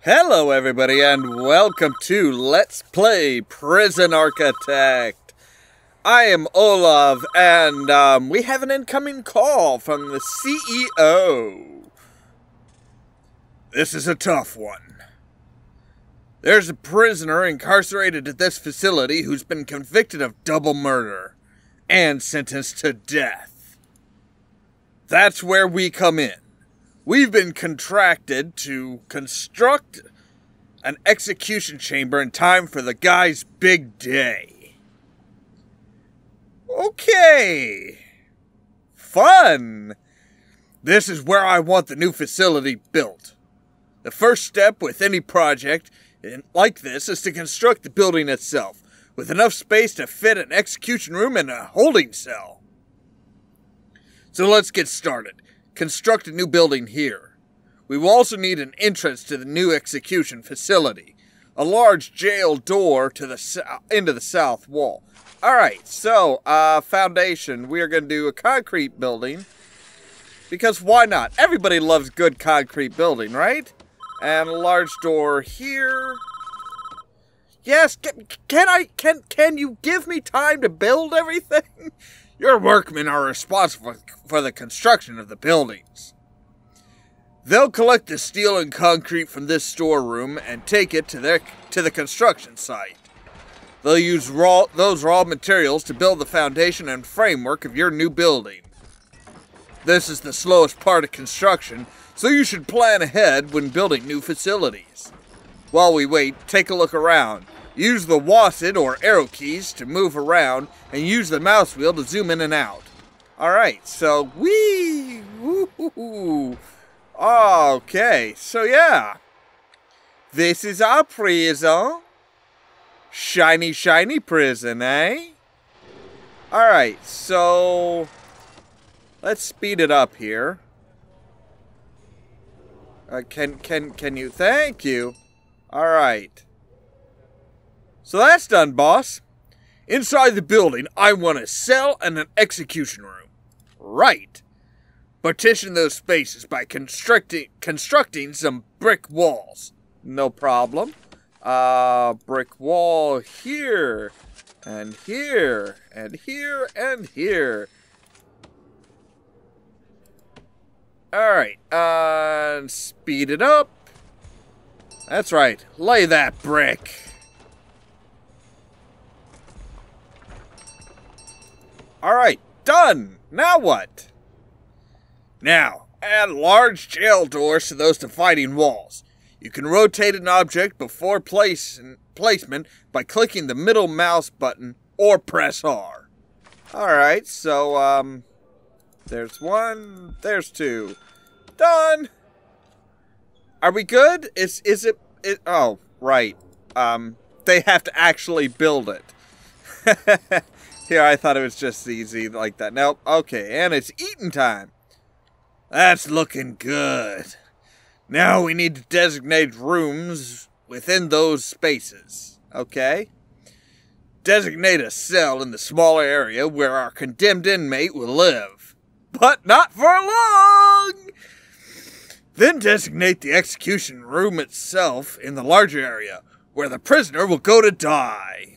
Hello everybody and welcome to Let's Play Prison Architect. I am Ollamh and we have an incoming call from the CEO. This is a tough one. There's a prisoner incarcerated at this facility who's been convicted of double murder and sentenced to death. That's where we come in. We've been contracted to construct an execution chamber in time for the guy's big day. Okay. Fun. This is where I want the new facility built. The first step with any project like this is to construct the building itself, with enough space to fit an execution room and a holding cell. So let's get started. Construct a new building here. We will also need an entrance to the new execution facility. A large jail door to the into the south wall. Alright, so, foundation. We are going to do a concrete building. Because why not? Everybody loves good concrete building, right? And a large door here. Yes, can you give me time to build everything? Your workmen are responsible for the construction of the buildings. They'll collect the steel and concrete from this storeroom and take it to the construction site. They'll use those raw materials to build the foundation and framework of your new building. This is the slowest part of construction, so you should plan ahead when building new facilities. While we wait, take a look around. Use the WASD or arrow keys to move around, and use the mouse wheel to zoom in and out. Alright, so okay, so yeah. This is our prison. Shiny, shiny prison, eh? Alright, so let's speed it up here. Can you? Thank you. Alright. So that's done, boss. Inside the building, I want a cell and an execution room. Right. Partition those spaces by constructing some brick walls. No problem. Brick wall here, and here, and here, and here. Alright, speed it up. That's right, lay that brick. Alright, done! Now what? Now, add large jail doors to those dividing walls. You can rotate an object before placement by clicking the middle mouse button or press R. Alright, so, there's one, there's two. Done! Are we good? Is it, oh, right. They have to actually build it. Here, I thought it was just easy like that. Nope. Okay, and it's eating time. That's looking good. Now we need to designate rooms within those spaces. Okay? Designate a cell in the smaller area where our condemned inmate will live. But not for long! Then designate the execution room itself in the larger area where the prisoner will go to die.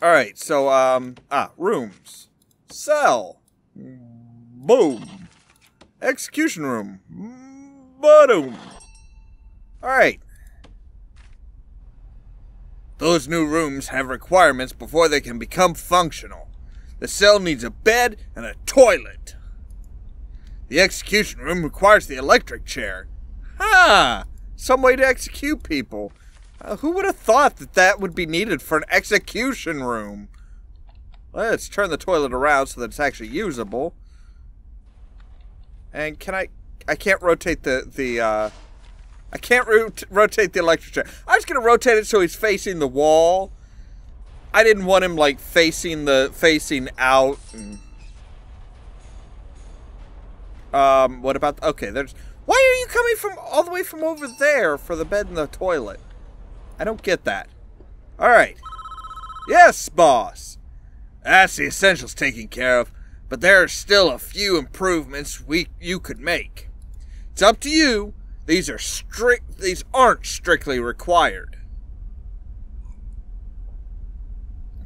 Alright, so, rooms. Cell. Boom. Execution room. Boom. Alright. Those new rooms have requirements before they can become functional. The cell needs a bed and a toilet. The execution room requires the electric chair. Some way to execute people. Who would have thought that would be needed for an execution room? Let's turn the toilet around so that it's actually usable. And I can't rotate I can't rotate the electric chair. I was going to rotate it so he's facing the wall. I didn't want him, like, facing out. And, what about, okay, why are you coming all the way from over there for the bed and the toilet? I don't get that. Alright. Yes, boss. That's the essentials taken care of, but there are still a few improvements you could make. It's up to you. These aren't strictly required.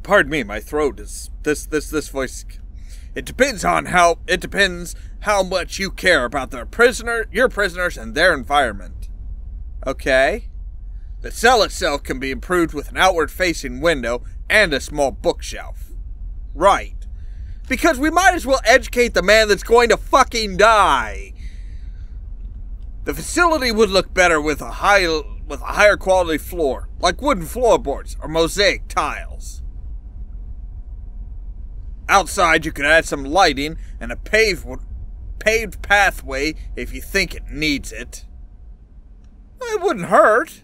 Pardon me, my throat is this voice. It depends how much you care about your prisoners and their environment. Okay? The cell itself can be improved with an outward-facing window and a small bookshelf. Right. Because we might as well educate the man that's going to fucking die. The facility would look better with a higher quality floor, like wooden floorboards or mosaic tiles. Outside, you could add some lighting and a paved pathway if you think it needs it. It wouldn't hurt.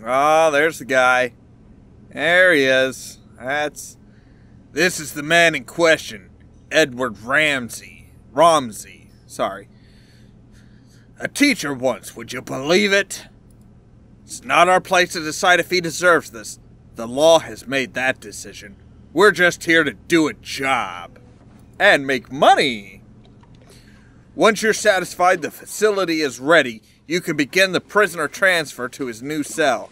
Ah, there's the guy. There he is. This is the man in question, Edward Romsey, sorry. A teacher once, would you believe it? It's not our place to decide if he deserves this. The law has made that decision. We're just here to do a job. And make money. Once you're satisfied the facility is ready, you can begin the prisoner transfer to his new cell.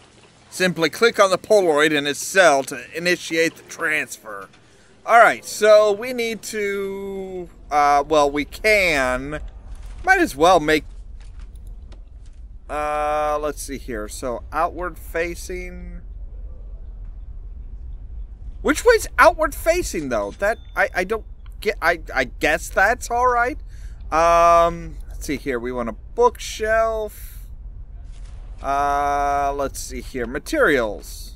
Simply click on the Polaroid in his cell to initiate the transfer. Alright, so we need to... we can... Might as well make... let's see here. So, outward facing... Which way's outward facing, though? That, I don't get... I guess that's alright. Let's see here. We want a bookshelf. Let's see here. Materials.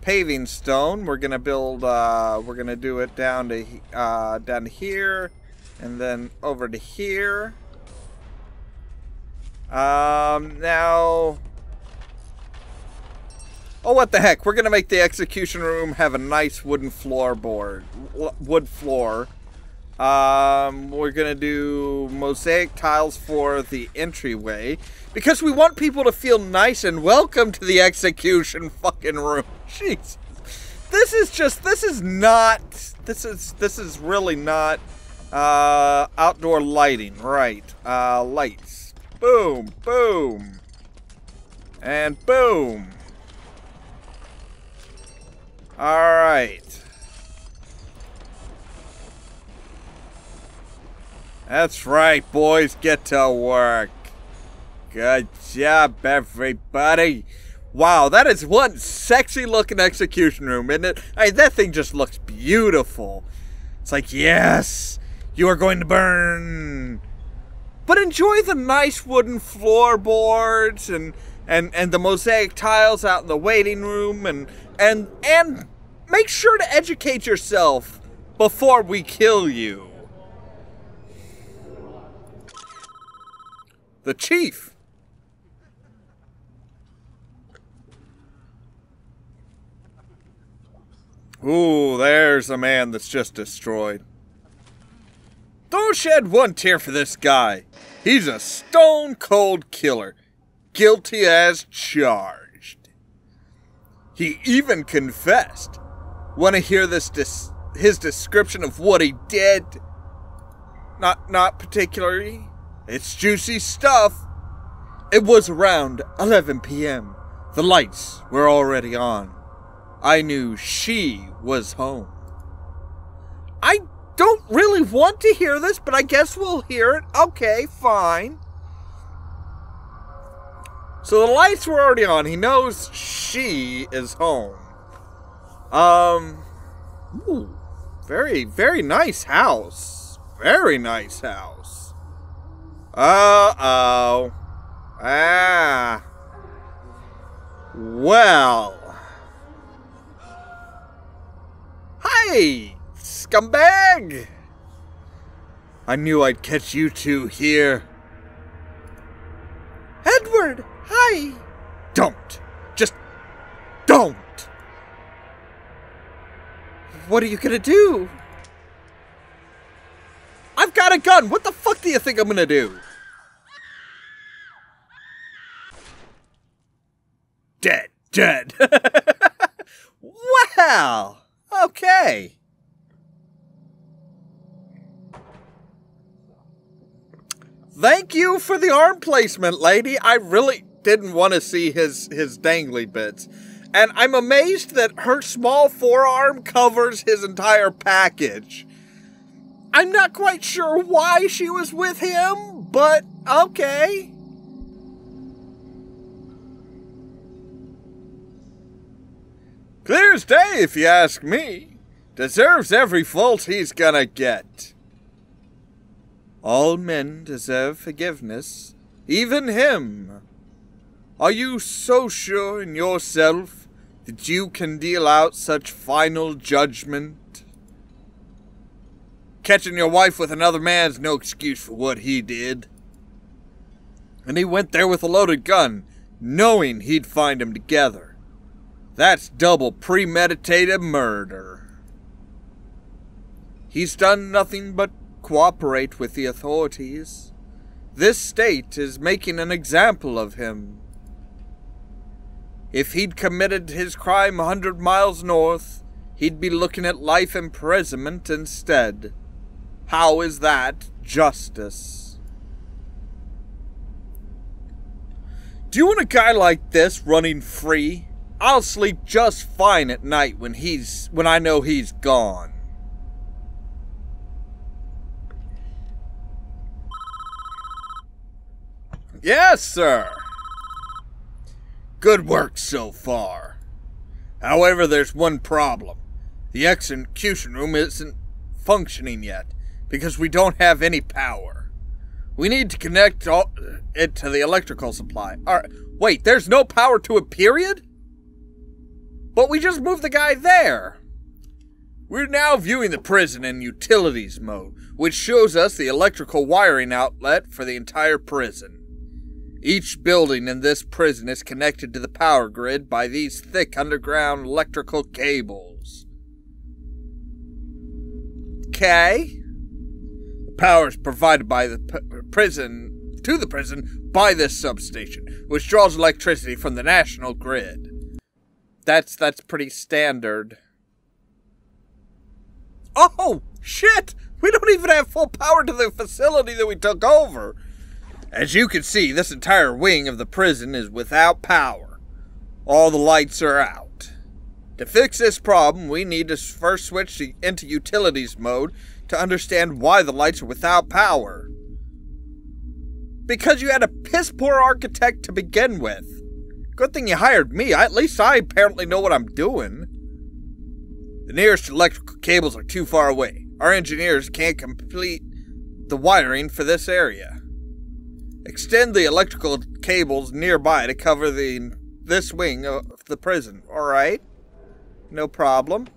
Paving stone. We're gonna build, we're gonna do it down to here. And then over to here. Now... Oh, what the heck. We're gonna make the execution room have a nice wooden floorboard. Wood floor. We're gonna do mosaic tiles for the entryway. Because we want people to feel nice and welcome to the execution fucking room. Jeez. This is really not, outdoor lighting. Right. Lights. Boom. Boom. And boom. Alright. That's right, boys. Get to work. Good job, everybody. Wow, that is one sexy-looking execution room, isn't it? I mean, that thing just looks beautiful. It's like, yes, you are going to burn. But enjoy the nice wooden floorboards and the mosaic tiles out in the waiting room and make sure to educate yourself before we kill you. The chief. Ooh, there's a man that's just destroyed. Don't shed one tear for this guy. He's a stone-cold killer. Guilty as charged. He even confessed. Want to hear his description of what he did? Not particularly. It's juicy stuff. It was around 11 p.m. The lights were already on. I knew she was home. I don't really want to hear this, but I guess we'll hear it. Okay, fine. So the lights were already on. He knows she is home. Ooh, very, very nice house. Very nice house. Uh-oh. Ah. Well. Hi, scumbag! I knew I'd catch you two here. Edward, hi! Don't. Just don't! What are you gonna do? I've got a gun! What the fuck do you think I'm gonna do? Dead. Dead. Well... Okay. Thank you for the arm placement, lady. I really didn't want to see his dangly bits. And I'm amazed that her small forearm covers his entire package. I'm not quite sure why she was with him, but okay. Clear as day, if you ask me. Deserves every fault he's gonna get. All men deserve forgiveness, even him. Are you so sure in yourself that you can deal out such final judgment? Catching your wife with another man's no excuse for what he did. And he went there with a loaded gun, knowing he'd find them together. That's double premeditated murder. He's done nothing but cooperate with the authorities. This state is making an example of him. If he'd committed his crime 100 miles north, he'd be looking at life imprisonment instead. How is that justice? Do you want a guy like this running free? I'll sleep just fine at night when I know he's gone. Yes, sir. Good work so far. However, there's one problem. The execution room isn't functioning yet because we don't have any power. We need to connect it to the electrical supply. Wait, there's no power to it, period? But we just moved the guy there. We're now viewing the prison in utilities mode, which shows us the electrical wiring outlet for the entire prison. Each building in this prison is connected to the power grid by these thick underground electrical cables. Okay. The power is provided by the prison by this substation, which draws electricity from the national grid. That's pretty standard. Oh, shit! We don't even have full power to the facility that we took over. As you can see, this entire wing of the prison is without power. All the lights are out. To fix this problem, we need to first switch into utilities mode to understand why the lights are without power. Because you had a piss-poor architect to begin with. Good thing you hired me. At least I apparently know what I'm doing. The nearest electrical cables are too far away. Our engineers can't complete the wiring for this area. Extend the electrical cables nearby to cover this wing of the prison. Alright. No problem.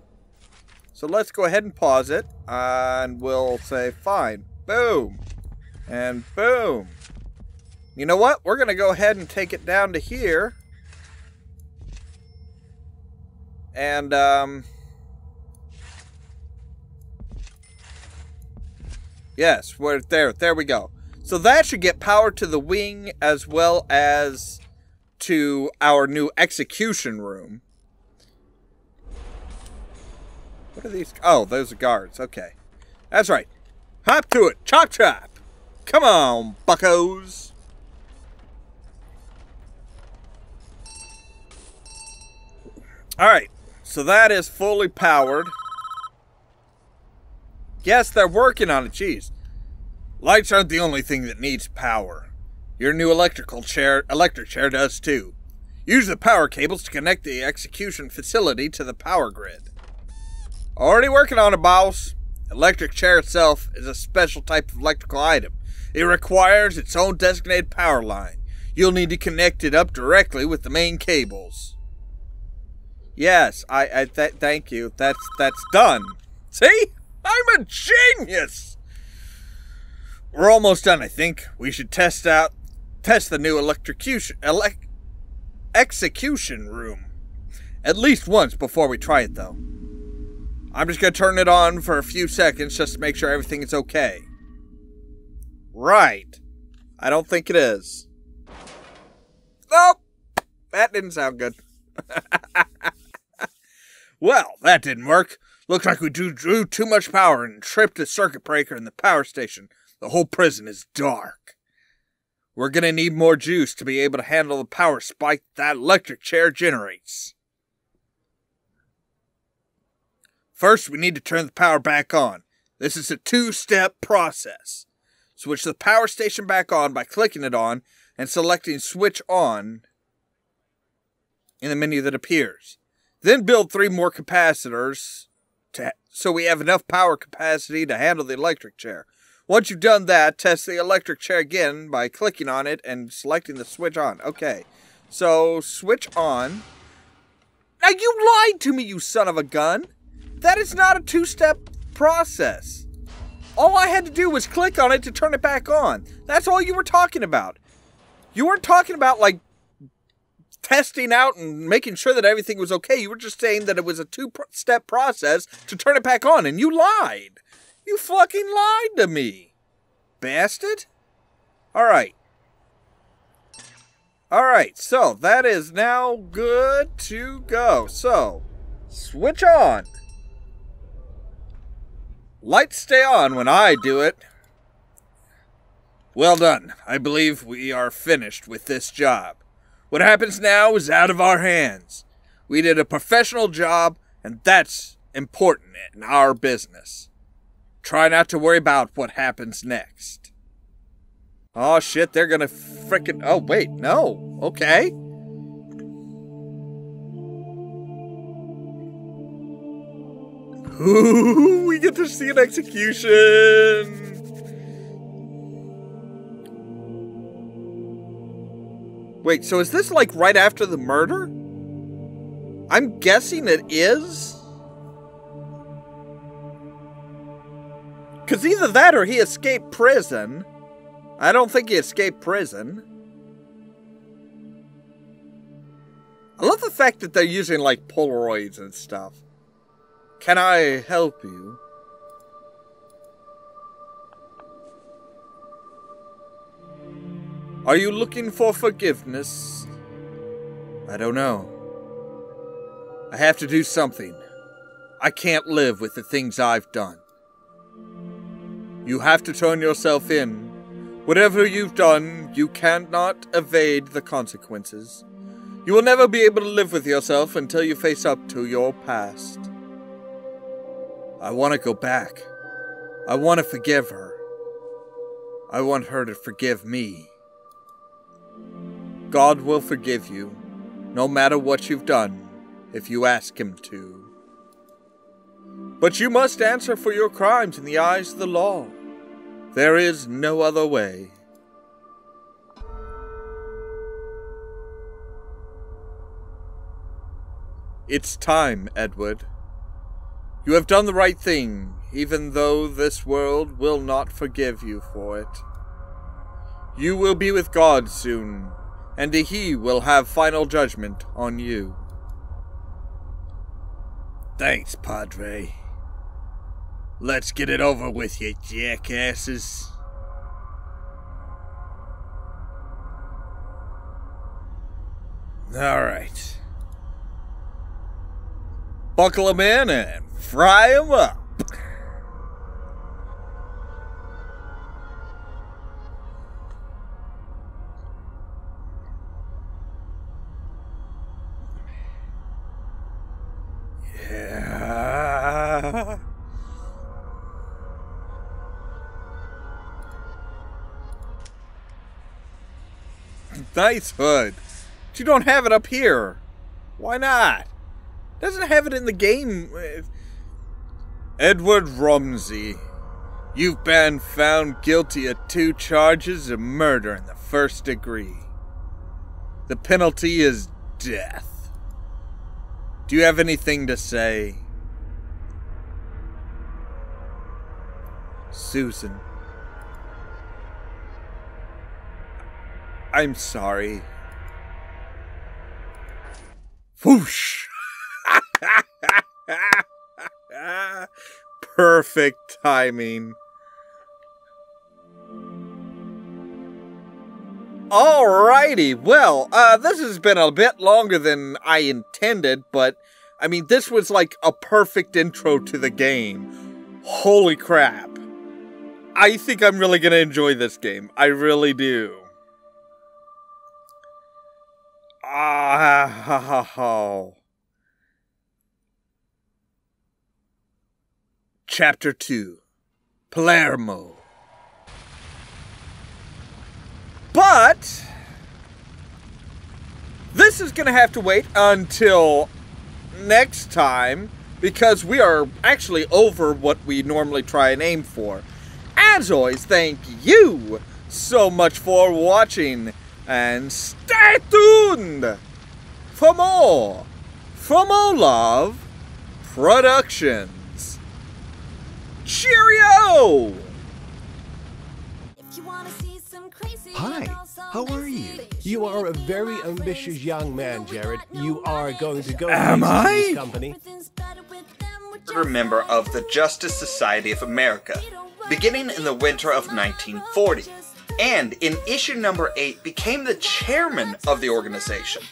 So let's go ahead and pause it. And we'll say fine. Boom. And boom. You know what? We're going to go ahead and take it down to here. And, yes, we're there. There we go. So that should get power to the wing as well as to our new execution room. What are these? Oh, those are guards. Okay. That's right. Hop to it. Chop chop. Come on, buckos. Alright. So that is fully powered. Yes, they're working on it. Jeez. Lights aren't the only thing that needs power. Your new electric chair does too. Use the power cables to connect the execution facility to the power grid. Already working on it, boss. Electric chair itself is a special type of electrical item. It requires its own designated power line. You'll need to connect it up directly with the main cables. Yes, thank you. That's done. See? I'm a genius! We're almost done, I think. We should test the new execution room. At least once before we try it, though. I'm just going to turn it on for a few seconds just to make sure everything is okay. Right. I don't think it is. Nope. That didn't sound good. Well, that didn't work. Looks like we drew too much power and tripped the circuit breaker in the power station. The whole prison is dark. We're gonna need more juice to be able to handle the power spike that electric chair generates. First, we need to turn the power back on. This is a two-step process. Switch the power station back on by clicking it on and selecting Switch On in the menu that appears. Then build 3 more capacitors so we have enough power capacity to handle the electric chair. Once you've done that, test the electric chair again by clicking on it and selecting the Switch On. Okay, so Switch On. Now you lied to me, you son of a gun! That is not a two-step process. All I had to do was click on it to turn it back on. That's all you were talking about. You weren't talking about, like, testing out and making sure that everything was okay. You were just saying that it was a two-step process to turn it back on, and you lied. You fucking lied to me. Bastard. Alright. Alright, so that is now good to go. So, switch on. Lights stay on when I do it. Well done. I believe we are finished with this job. What happens now is out of our hands. We did a professional job, and that's important in our business. Try not to worry about what happens next. Oh shit, they're gonna frickin'... Oh wait, no. Okay. Ooh, we get to see an execution. Wait, so is this like right after the murder? I'm guessing it is. Because either that or he escaped prison. I don't think he escaped prison. I love the fact that they're using like Polaroids and stuff. Can I help you? Are you looking for forgiveness? I don't know. I have to do something. I can't live with the things I've done. You have to turn yourself in. Whatever you've done, you cannot evade the consequences. You will never be able to live with yourself until you face up to your past. I want to go back. I want to forgive her. I want her to forgive me. God will forgive you, no matter what you've done, if you ask Him to. But you must answer for your crimes in the eyes of the law. There is no other way. It's time, Edward. You have done the right thing, even though this world will not forgive you for it. You will be with God soon, and He will have final judgment on you. Thanks, Padre. Let's get it over with, you jackasses. Alright. Buckle 'em in and fry 'em up. Yeah. Nice hood. But you don't have it up here. Why not? Doesn't have it in the game. Edward Rumsey, you've been found guilty of 2 charges of murder in the 1st degree. The penalty is death. Do you have anything to say? Susan. I'm sorry. Whoosh! Perfect timing. Alrighty, well, this has been a bit longer than I intended, but, I mean, this was like a perfect intro to the game. Holy crap. I think I'm really gonna enjoy this game. I really do. Chapter 2. Palermo. But this is going to have to wait until next time, because we are actually over what we normally try and aim for. As always, thank you so much for watching, and stay tuned for more from Ollamh Productions. Cheerio! Hi, how are you? You are a very ambitious young man, Jared. You are going to go Am to I? this company. A member of the Justice Society of America, beginning in the winter of 1940, and in issue number 8 became the chairman of the organization.